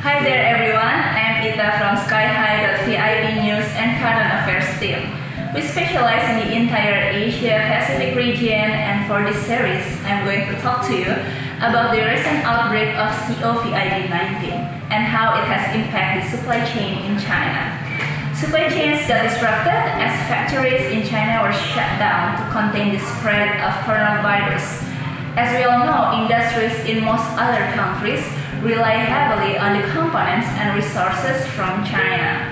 Hi there everyone, I am Ita from Skyhigh.vip News and Current Affairs team. We specialize in the entire Asia Pacific region, and for this series, I'm going to talk to you about the recent outbreak of COVID-19 and how it has impacted the supply chain in China. Supply chains got disrupted as factories in China were shut down to contain the spread of coronavirus. As we all know, industries in most other countries rely heavily on the components and resources from China.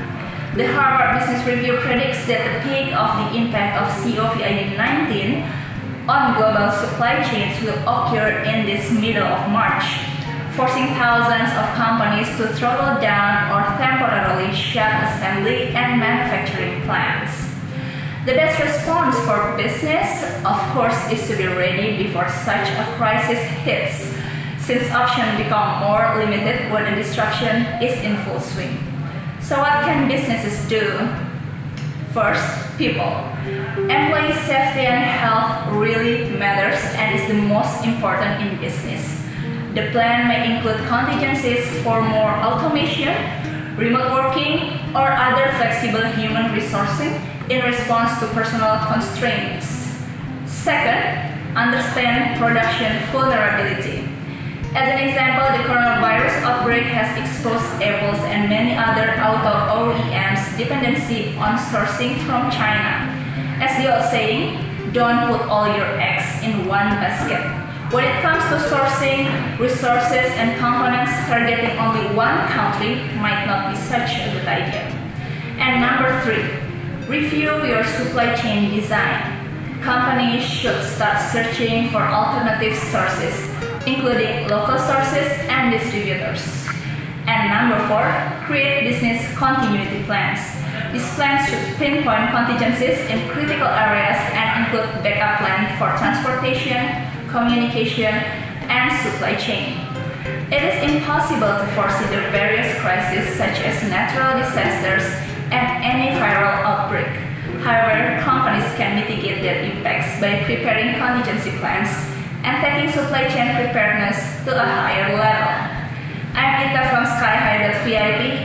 The Harvard Business Review predicts that the peak of the impact of COVID-19 on global supply chains will occur in this middle of March, forcing thousands of companies to throttle down or temporarily shut assembly and manufacturing plants. The best response for business, of course, is to be ready before such a crisis hits, since options become more limited when a disruption is in full swing. So what can businesses do? First, people. Employee safety and health really matters and is the most important in business. The plan may include contingencies for more automation, remote working, or other flexible human resourcing in response to personal constraints. Second, understand production vulnerability. As an example, the coronavirus outbreak has exposed Apple's and many other auto OEMs' dependency on sourcing from China. As the old saying, don't put all your eggs in one basket. When it comes to sourcing resources and components, targeting only one country might not be such a good idea. And number 3, review your supply chain design. Companies should start searching for alternative sources, including local sources and distributors. And number 4, create business continuity plans. These plans should pinpoint contingencies in critical areas and include backup plans for transportation, communication, and supply chain. It is impossible to foresee the various crises such as natural disasters and any viral outbreak. However, companies can mitigate their impacts by preparing contingency plans and taking supply chain preparedness to a higher level. I'm Ita from Skyhigh.vip